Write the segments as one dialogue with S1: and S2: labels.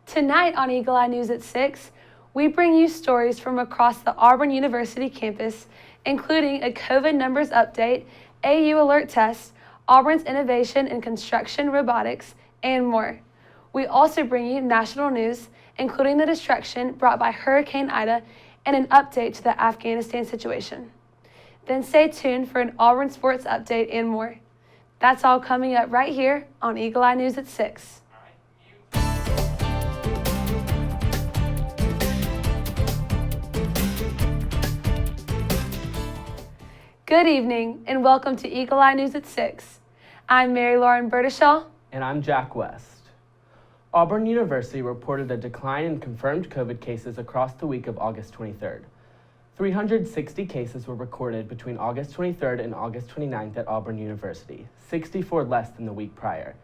S1: Tonight on Eagle Eye News at 6, we bring you stories from across the Auburn University campus, including a COVID numbers update, AU alert test, Auburn's innovation in construction robotics, and more. We also bring you national news, including the destruction brought by Hurricane Ida and an update to the Afghanistan situation. Then stay tuned for an Auburn sports update and more. That's all coming up right here on Eagle Eye News at 6. Good evening and welcome to Eagle Eye News at 6. I'm Mary Lauren Burdeshaw.
S2: And I'm Jack West. Auburn University reported a decline in confirmed COVID cases across the week of August 23rd. 360 cases were recorded between August 23rd and August 29th at Auburn University, 64 less than the week prior.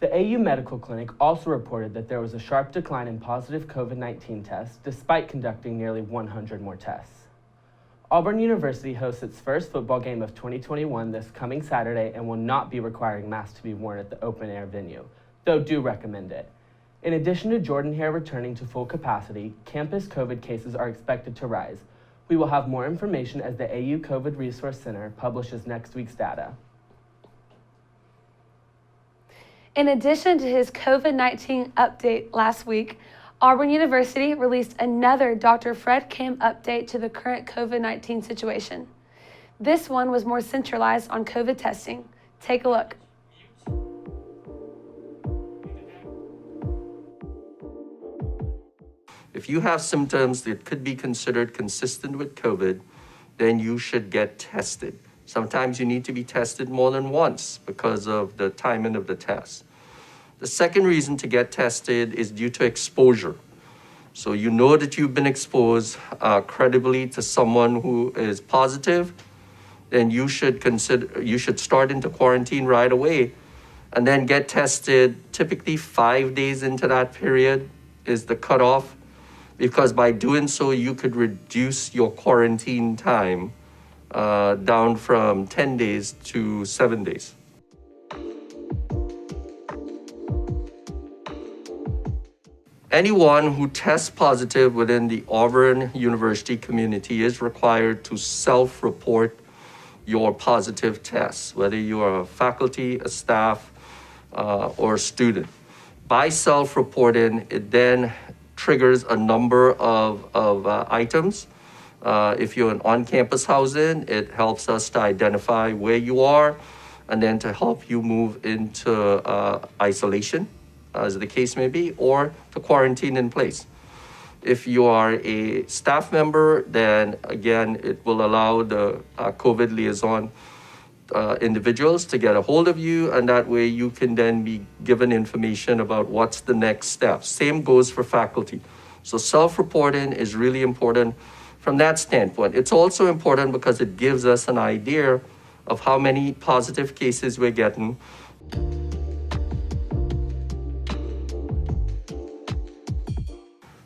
S2: The AU Medical Clinic also reported that there was a sharp decline in positive COVID-19 tests, despite conducting nearly 100 more tests. Auburn University hosts its first football game of 2021 this coming Saturday and will not be requiring masks to be worn at the open-air venue, though do recommend it. In addition to Jordan-Hare returning to full capacity, campus COVID cases are expected to rise. We will have more information as the AU COVID Resource Center publishes next week's data.
S1: In addition to his COVID-19 update last week, Auburn University released another Dr. Fred Kim update to the current COVID-19 situation. This one was more centralized on COVID testing. Take a look.
S3: If you have symptoms that could be considered consistent with COVID, then you should get tested. Sometimes you need to be tested more than once because of the timing of the test. The second reason to get tested is due to exposure. So you know that you've been exposed credibly to someone who is positive, then you should start into quarantine right away and then get tested. Typically 5 days into that period is the cutoff, because by doing so, you could reduce your quarantine time down from 10 days to 7 days. Anyone who tests positive within the Auburn University community is required to self-report your positive tests, whether you are a faculty, a staff, or a student. By self-reporting, it then triggers a number of items. If you're in on-campus housing, it helps us to identify where you are and then to help you move into isolation, as the case may be, or to quarantine in place. If you are a staff member, then again, it will allow the COVID liaison individuals to get a hold of you, and that way you can then be given information about what's the next step. Same goes for faculty. So self-reporting is really important from that standpoint. It's also important because it gives us an idea of how many positive cases we're getting.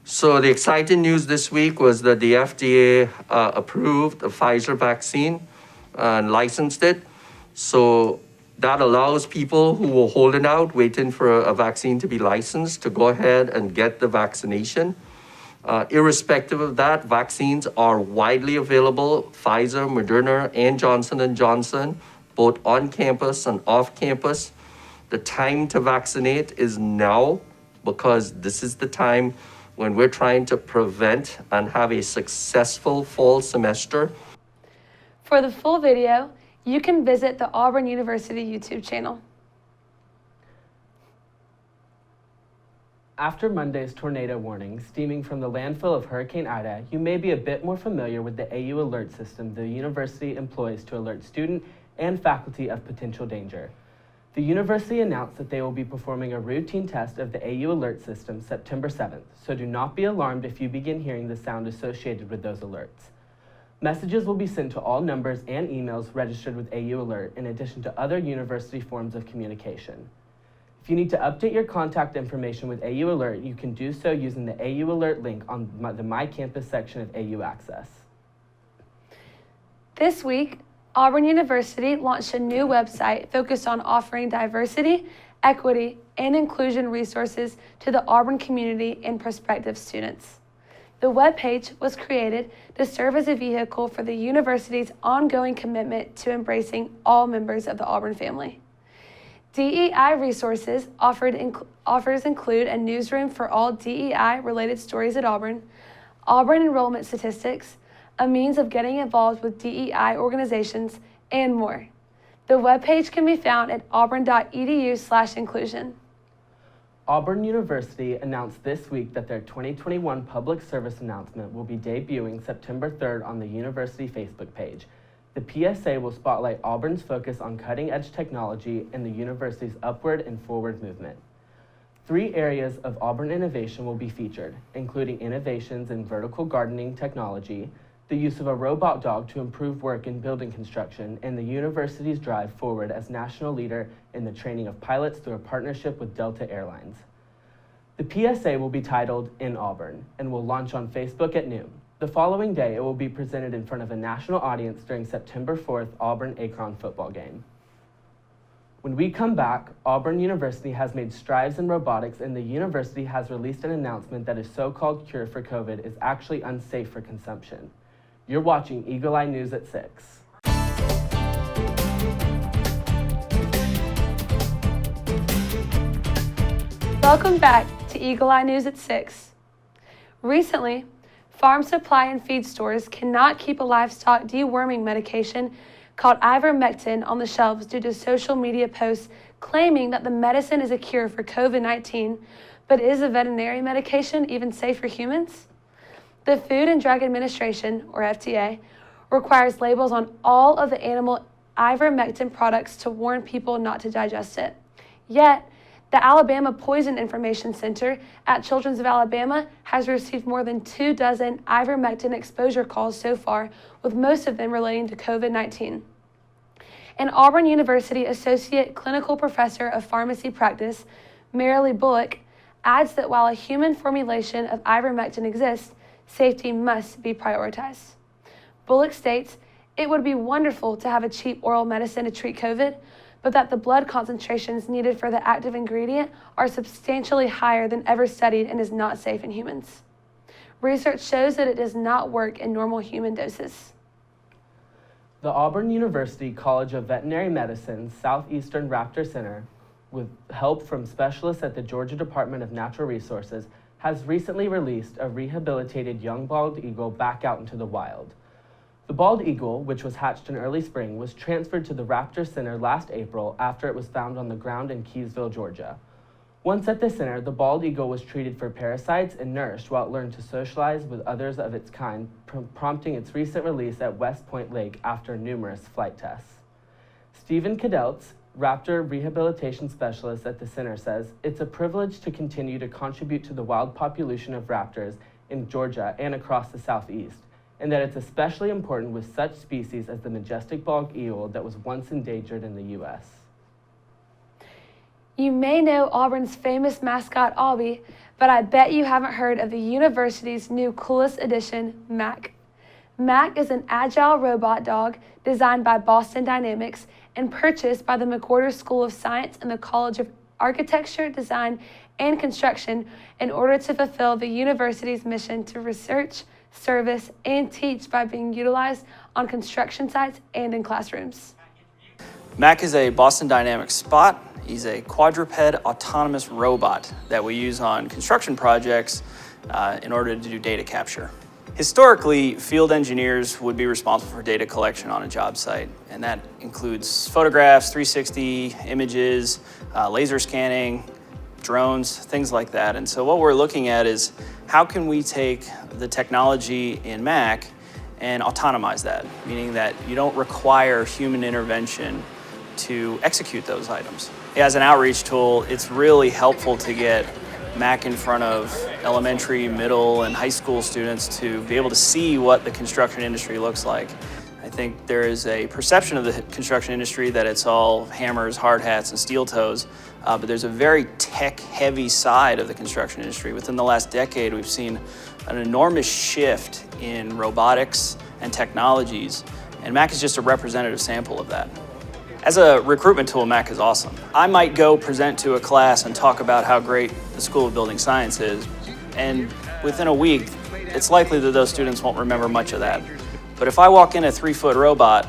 S3: So the exciting news this week was that the FDA approved the Pfizer vaccine and licensed it. So that allows people who were holding out, waiting for a vaccine to be licensed, to go ahead and get the vaccination. Irrespective of that, vaccines are widely available, Pfizer, Moderna, and Johnson & Johnson, both on campus and off campus. The time to vaccinate is now, because this is the time when we're trying to prevent and have a successful fall semester.
S1: For the full video, you can visit the Auburn University YouTube channel.
S2: After Monday's tornado warning stemming from the landfill of Hurricane Ida, you may be a bit more familiar with the AU alert system the university employs to alert student and faculty of potential danger. The university announced that they will be performing a routine test of the AU alert system September 7th, so do not be alarmed if you begin hearing the sound associated with those alerts. Messages will be sent to all numbers and emails registered with AU Alert, in addition to other university forms of communication. If you need to update your contact information with AU Alert, you can do so using the AU Alert link on the My Campus section of AU Access.
S1: This week, Auburn University launched a new website focused on offering diversity, equity, and inclusion resources to the Auburn community and prospective students. The webpage was created to serve as a vehicle for the university's ongoing commitment to embracing all members of the Auburn family. DEI resources offers include a newsroom for all DEI-related stories at Auburn, Auburn enrollment statistics, a means of getting involved with DEI organizations, and more. The webpage can be found at auburn.edu/inclusion.
S2: Auburn University announced this week that their 2021 public service announcement will be debuting September 3rd on the university Facebook page. The PSA will spotlight Auburn's focus on cutting-edge technology and the university's upward and forward movement. 3 areas of Auburn innovation will be featured, including innovations in vertical gardening technology, the use of a robot dog to improve work in building construction, and the university's drive forward as national leader in the training of pilots through a partnership with Delta Airlines. The PSA will be titled In Auburn and will launch on Facebook at noon. The following day, it will be presented in front of a national audience during September 4th Auburn-Akron football game. When we come back, Auburn University has made strides in robotics, and the university has released an announcement that a so-called cure for COVID is actually unsafe for consumption. You're watching Eagle Eye News at 6.
S1: Welcome back to Eagle Eye News at 6. Recently, farm supply and feed stores cannot keep a livestock deworming medication called ivermectin on the shelves due to social media posts claiming that the medicine is a cure for COVID-19, but is a veterinary medication even safe for humans? The Food and Drug Administration, or FDA, requires labels on all of the animal ivermectin products to warn people not to digest it. Yet, the Alabama Poison Information Center at Children's of Alabama has received more than 24 ivermectin exposure calls so far, with most of them relating to COVID-19. An Auburn University Associate Clinical Professor of Pharmacy Practice, Marilee Bullock, adds that while a human formulation of ivermectin exists, safety must be prioritized. Bullock states, "It would be wonderful to have a cheap oral medicine to treat COVID, but that the blood concentrations needed for the active ingredient are substantially higher than ever studied and is not safe in humans. Research shows that it does not work in normal human doses."
S2: The Auburn University College of Veterinary Medicine's Southeastern Raptor Center, with help from specialists at the Georgia Department of Natural Resources, has recently released a rehabilitated young bald eagle back out into the wild. The bald eagle, which was hatched in early spring, was transferred to the Raptor Center last April after it was found on the ground in Keysville, Georgia. Once at the center, the bald eagle was treated for parasites and nourished while it learned to socialize with others of its kind, prompting its recent release at West Point Lake after numerous flight tests. Stephen Cadeltz, Raptor Rehabilitation Specialist at the center, says, "It's a privilege to continue to contribute to the wild population of raptors in Georgia and across the Southeast, and that it's especially important with such species as the majestic bald eagle that was once endangered in the U.S.
S1: You may know Auburn's famous mascot, Aubie, but I bet you haven't heard of the university's new coolest addition, Mac. Mac is an agile robot dog designed by Boston Dynamics and purchased by the McWhorter School of Science and the College of Architecture, Design, and Construction in order to fulfill the university's mission to research, service, and teach by being utilized on construction sites and in classrooms.
S4: Mac is a Boston Dynamics Spot. He's a quadruped autonomous robot that we use on construction projects in order to do data capture. Historically, field engineers would be responsible for data collection on a job site, and that includes photographs, 360 images, laser scanning, drones, things like that. And so what we're looking at is how can we take the technology in Mac and autonomize that, meaning that you don't require human intervention to execute those items. As an outreach tool, it's really helpful to get Mac in front of elementary, middle, and high school students to be able to see what the construction industry looks like. I think there is a perception of the construction industry that it's all hammers, hard hats, and steel toes, but there's a very tech-heavy side of the construction industry. Within the last decade, we've seen an enormous shift in robotics and technologies, and Mac is just a representative sample of that. As a recruitment tool, Mac is awesome. I might go present to a class and talk about how great the School of Building Science is, and within a week, it's likely that those students won't remember much of that. But if I walk in a 3-foot robot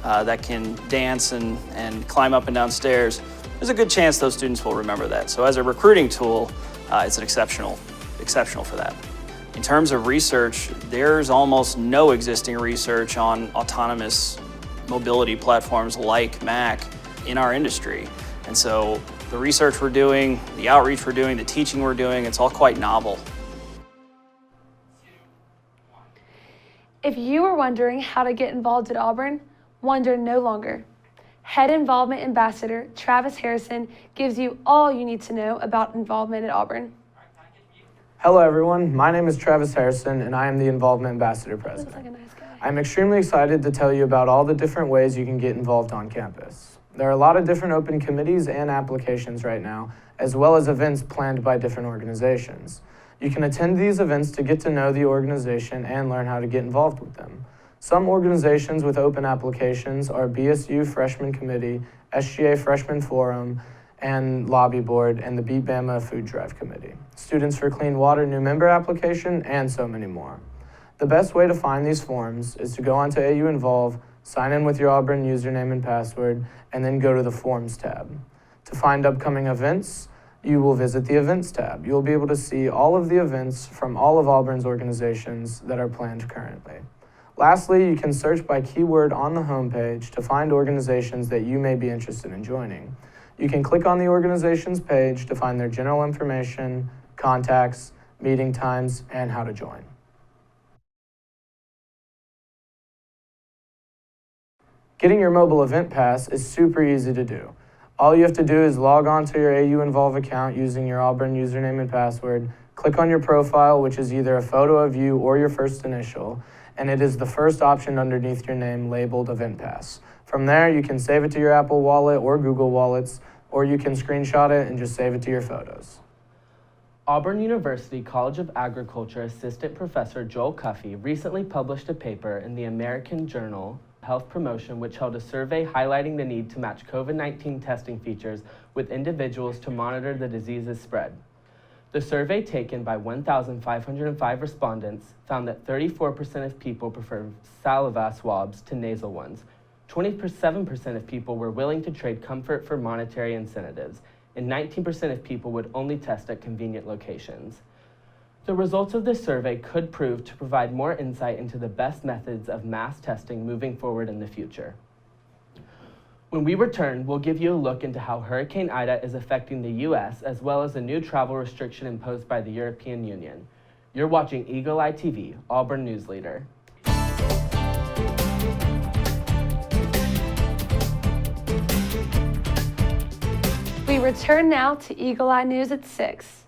S4: that can dance and climb up and down stairs, there's a good chance those students will remember that. So as a recruiting tool, it's an exceptional for that. In terms of research, there's almost no existing research on autonomous mobility platforms like Mac in our industry. And so the research we're doing, the outreach we're doing, the teaching we're doing, it's all quite novel.
S1: If you were wondering how to get involved at Auburn, wonder no longer. Head Involvement Ambassador Travis Harrison gives you all you need to know about involvement at Auburn.
S5: Hello everyone, my name is Travis Harrison and I am the Involvement Ambassador President.
S1: Looks like a nice guy.
S5: I'm extremely excited to tell you about all the different ways you can get involved on campus. There are a lot of different open committees and applications right now, as well as events planned by different organizations. You can attend these events to get to know the organization and learn how to get involved with them. Some organizations with open applications are BSU Freshman Committee, SGA Freshman Forum, and Lobby Board, and the Beat Bama Food Drive Committee, Students for Clean Water new member application, and so many more. The best way to find these forms is to go onto AU Involve, sign in with your Auburn username and password, and then go to the Forms tab. To find upcoming events, you will visit the Events tab. You'll be able to see all of the events from all of Auburn's organizations that are planned currently. Lastly, you can search by keyword on the homepage to find organizations that you may be interested in joining. You can click on the organization's page to find their general information, contacts, meeting times, and how to join. Getting your mobile event pass is super easy to do. All you have to do is log on to your AU Involve account using your Auburn username and password, click on your profile, which is either a photo of you or your first initial, and it is the first option underneath your name labeled Event Pass. From there, you can save it to your Apple Wallet or Google Wallets, or you can screenshot it and just save it to your photos.
S2: Auburn University College of Agriculture Assistant Professor Joel Cuffey recently published a paper in the American Journal Health Promotion, which held a survey highlighting the need to match COVID-19 testing features with individuals to monitor the disease's spread. The survey, taken by 1,505 respondents, found that 34% of people prefer saliva swabs to nasal ones. 27% of people were willing to trade comfort for monetary incentives, and 19% of people would only test at convenient locations. The results of this survey could prove to provide more insight into the best methods of mass testing moving forward in the future. When we return, we'll give you a look into how Hurricane Ida is affecting the U.S., as well as a new travel restriction imposed by the European Union. You're watching Eagle Eye TV, Auburn News Leader.
S1: We return now to Eagle Eye News at 6.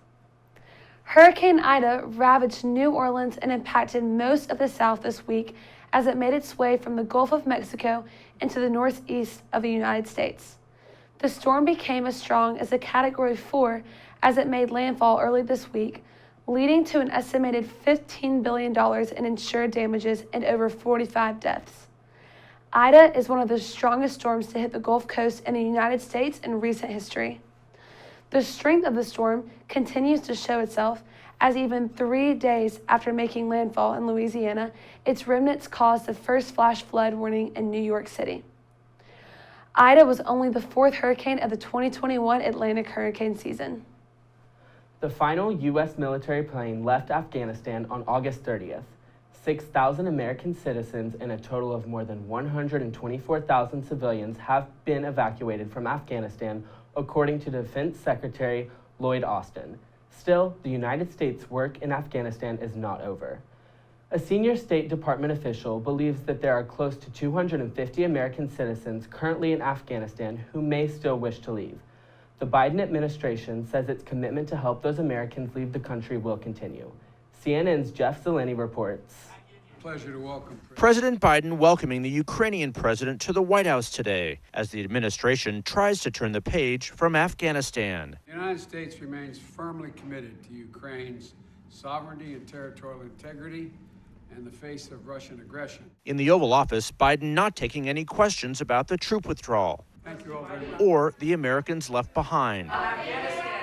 S1: Hurricane Ida ravaged New Orleans and impacted most of the South this week as it made its way from the Gulf of Mexico into the northeast of the United States. The storm became as strong as a Category 4 as it made landfall early this week, leading to an estimated $15 billion in insured damages and over 45 deaths. Ida is one of the strongest storms to hit the Gulf Coast in the United States in recent history. The strength of the storm continues to show itself as even 3 days after making landfall in Louisiana, its remnants caused the first flash flood warning in New York City. Ida was only the 4th hurricane of the 2021 Atlantic hurricane season.
S2: The final U.S. military plane left Afghanistan on August 30th. 6,000 American citizens and a total of more than 124,000 civilians have been evacuated from Afghanistan, according to Defense Secretary Lloyd Austin. Still, the United States' work in Afghanistan is not over. A senior State Department official believes that there are close to 250 American citizens currently in Afghanistan who may still wish to leave. The Biden administration says its commitment to help those Americans leave the country will continue. CNN's Jeff Zeleny reports.
S6: Pleasure to welcome
S7: President Biden welcoming the Ukrainian president to the White House today as the administration tries to turn the page from Afghanistan.
S6: The United States remains firmly committed to Ukraine's sovereignty and territorial integrity in the face of Russian aggression.
S7: In the Oval Office, Biden not taking any questions about the troop withdrawal.
S6: Thank you all very much.
S7: or the Americans left behind.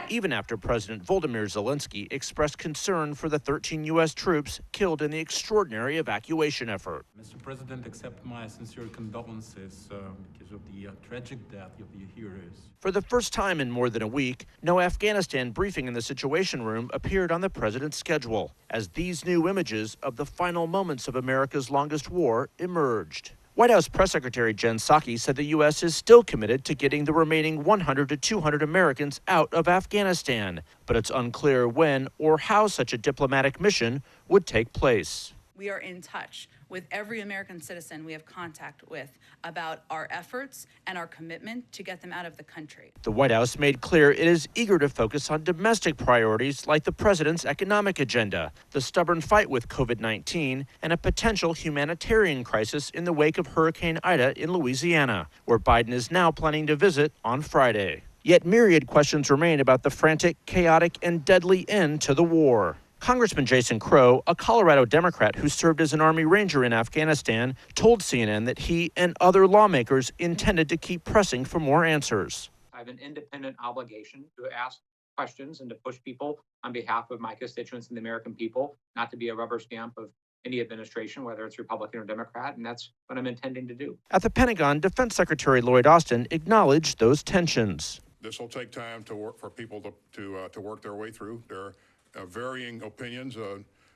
S7: Even after President Volodymyr Zelensky expressed concern for the 13 U.S. troops killed in the extraordinary evacuation effort.
S8: Mr. President, accept my sincere condolences because of the tragic death of the heroes.
S7: For the first time in more than a week, no Afghanistan briefing in the Situation Room appeared on the president's schedule, as these new images of the final moments of America's longest war emerged. White House Press Secretary Jen Psaki said the U.S. is still committed to getting the remaining 100 to 200 Americans out of Afghanistan, but it's unclear when or how such a diplomatic mission would take place.
S9: We are in touch with every American citizen we have contact with about our efforts and our commitment to get them out of the country.
S7: The White House made clear it is eager to focus on domestic priorities like the president's economic agenda, the stubborn fight with COVID-19, and a potential humanitarian crisis in the wake of Hurricane Ida in Louisiana, where Biden is now planning to visit on Friday. Yet myriad questions remain about the frantic, chaotic, and deadly end to the war. Congressman Jason Crow, a Colorado Democrat who served as an Army Ranger in Afghanistan, told CNN that he and other lawmakers intended to keep pressing for more answers.
S10: I have an independent obligation to ask questions and to push people on behalf of my constituents and the American people, not to be a rubber stamp of any administration, whether it's Republican or Democrat, and that's what I'm intending to do.
S7: At the Pentagon, Defense Secretary Lloyd Austin acknowledged those tensions.
S11: This will take time to work for people to work their way through. There are varying opinions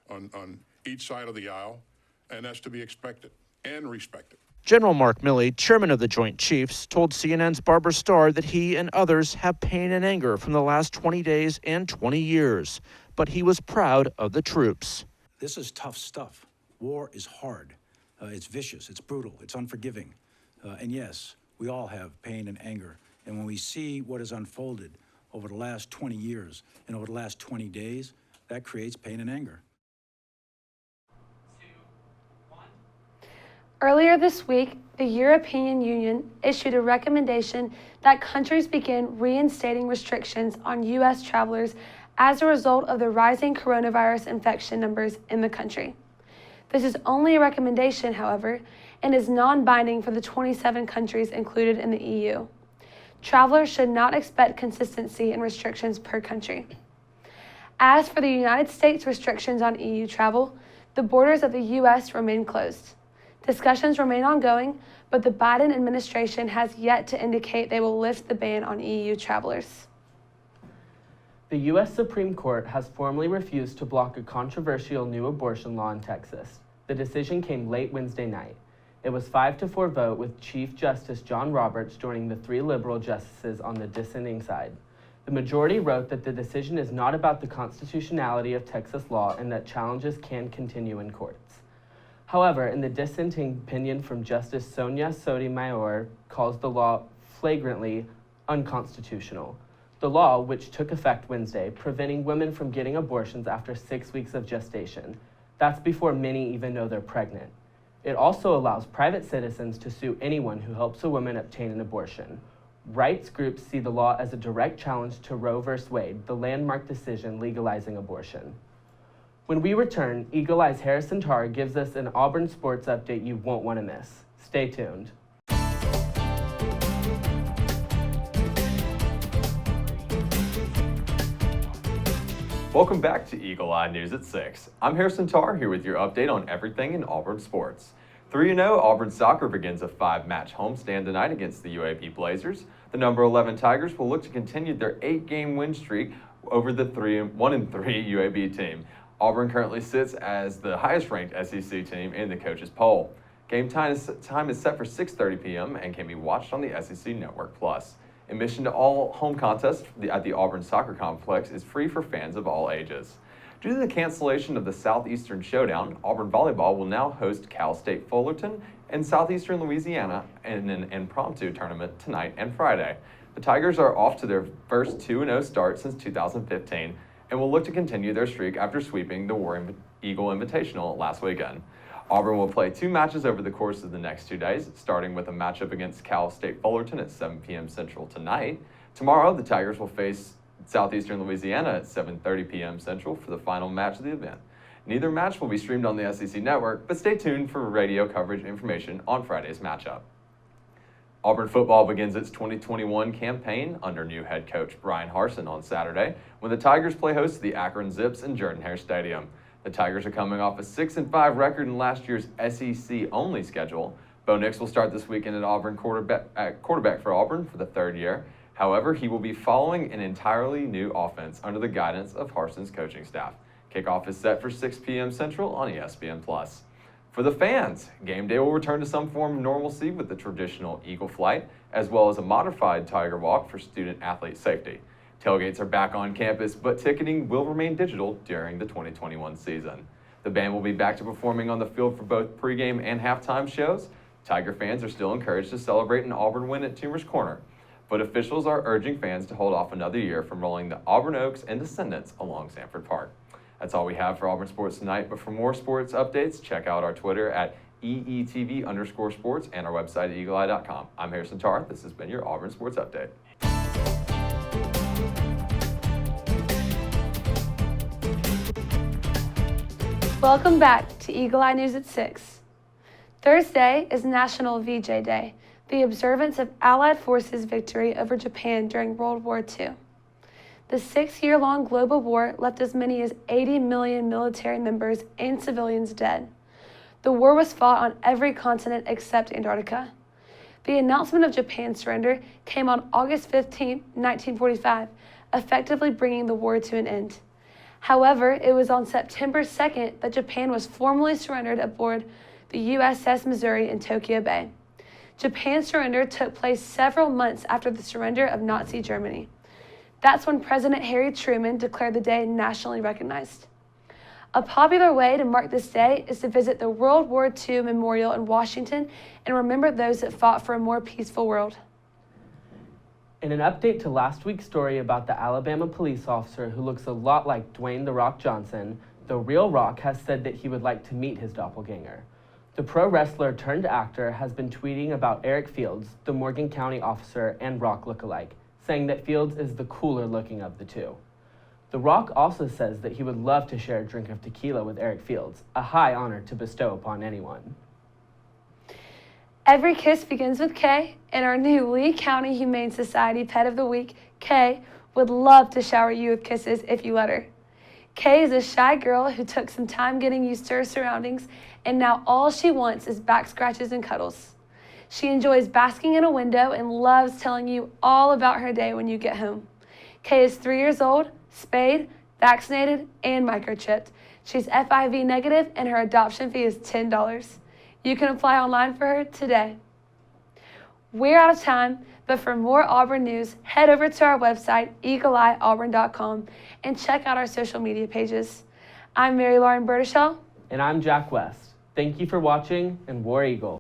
S11: on each side of the aisle, and that's to be expected and respected.
S7: General Mark Milley, chairman of the Joint Chiefs, told CNN's Barbara Starr that he and others have pain and anger from the last 20 days and 20 years, but he was proud of the troops.
S12: This is tough stuff. War is hard. It's vicious, it's brutal, it's unforgiving. And yes, we all have pain and anger. And when we see what has unfolded over the last 20 years and over the last 20 days, that creates pain and anger.
S1: Earlier this week, the European Union issued a recommendation that countries begin reinstating restrictions on U.S. travelers as a result of the rising coronavirus infection numbers in the country. This is only a recommendation, however, and is non-binding for the 27 countries included in the EU. Travelers should not expect consistency in restrictions per country. As for the United States restrictions on EU travel, the borders of the U.S. remain closed. Discussions remain ongoing, but the Biden administration has yet to indicate they will lift the ban on EU travelers.
S2: The U.S. Supreme Court has formally refused to block a controversial new abortion law in Texas. The decision came late Wednesday night. It was 5-4 vote, with Chief Justice John Roberts joining the 3 liberal justices on the dissenting side. The majority wrote that the decision is not about the constitutionality of Texas law and that challenges can continue in courts. However, in the dissenting opinion from Justice Sonia Sotomayor, calls the law flagrantly unconstitutional. The law, which took effect Wednesday, preventing women from getting abortions after 6 weeks of gestation. That's before many even know they're pregnant. It also allows private citizens to sue anyone who helps a woman obtain an abortion. Rights groups see the law as a direct challenge to Roe v. Wade, the landmark decision legalizing abortion. When we return, Eagle Eye's Harrison Tarr gives us an Auburn sports update you won't want to miss. Stay tuned.
S13: Welcome back to Eagle Eye News at 6. I'm Harrison Tarr here with your update on everything in Auburn sports. 3-0, Auburn soccer begins a 5-match homestand tonight against the UAB Blazers. The number 11 Tigers will look to continue their 8-game win streak over the 1-3 UAB team. Auburn currently sits as the highest-ranked SEC team in the coaches' poll. Game time is set for 6:30 p.m. and can be watched on the SEC Network Plus. Admission to all home contests at the Auburn Soccer Complex is free for fans of all ages. Due to the cancellation of the Southeastern Showdown, Auburn Volleyball will now host Cal State Fullerton and Southeastern Louisiana in an impromptu tournament tonight and Friday. The Tigers are off to their first 2-0 start since 2015 and will look to continue their streak after sweeping the War Eagle Invitational last weekend. Auburn will play 2 matches over the course of the next 2 days, starting with a matchup against Cal State Fullerton at 7 p.m. Central tonight. Tomorrow, the Tigers will face Southeastern Louisiana at 7:30 p.m. Central for the final match of the event. Neither match will be streamed on the SEC Network, but stay tuned for radio coverage information on Friday's matchup. Auburn football begins its 2021 campaign under new head coach Brian Harsin on Saturday when the Tigers play host to the Akron Zips in Jordan-Hare Stadium. The Tigers are coming off a 6-5 record in last year's SEC-only schedule. Bo Nix will start this weekend at Auburn quarterback for Auburn for the third year. However, he will be following an entirely new offense under the guidance of Harsin's coaching staff. Kickoff is set for 6 p.m. Central on ESPN+. For the fans, game day will return to some form of normalcy with the traditional Eagle Flight, as well as a modified Tiger Walk for student-athlete safety. Tailgates are back on campus, but ticketing will remain digital during the 2021 season. The band will be back to performing on the field for both pregame and halftime shows. Tiger fans are still encouraged to celebrate an Auburn win at Toomer's Corner, but officials are urging fans to hold off another year from rolling the Auburn Oaks and Descendants along Sanford Park. That's all we have for Auburn Sports tonight, but for more sports updates, check out our Twitter at EETV_sports and our website at eagleeye.com. I'm Harrison Tarr. This has been your Auburn Sports Update.
S1: Welcome back to Eagle Eye News at 6. Thursday is National VJ Day, the observance of Allied forces' victory over Japan during World War II. The 6-year-long global war left as many as 80 million military members and civilians dead. The war was fought on every continent except Antarctica. The announcement of Japan's surrender came on August 15, 1945, effectively bringing the war to an end. However, it was on September 2nd that Japan was formally surrendered aboard the USS Missouri in Tokyo Bay. Japan's surrender took place several months after the surrender of Nazi Germany. That's when President Harry Truman declared the day nationally recognized. A popular way to mark this day is to visit the World War II Memorial in Washington and remember those that fought for a more peaceful world.
S2: In an update to last week's story about the Alabama police officer who looks a lot like Dwayne "The Rock" Johnson, The Real Rock has said that he would like to meet his doppelganger. The pro wrestler turned actor has been tweeting about Eric Fields, the Morgan County officer and Rock lookalike, saying that Fields is the cooler looking of the two. The Rock also says that he would love to share a drink of tequila with Eric Fields, a high honor to bestow upon anyone.
S1: Every kiss begins with Kay, and our new Lee County Humane Society Pet of the Week, Kay, would love to shower you with kisses if you let her. Kay is a shy girl who took some time getting used to her surroundings, and now all she wants is back scratches and cuddles. She enjoys basking in a window and loves telling you all about her day when you get home. Kay is 3 years old, spayed, vaccinated, and microchipped. She's FIV negative, and her adoption fee is $10. You can apply online for her today. We're out of time, but for more Auburn news, head over to our website, eagleeyeauburn.com, and check out our social media pages. I'm Mary Lauren Burdeshaw.
S2: And I'm Jack West. Thank you for watching, and War Eagle.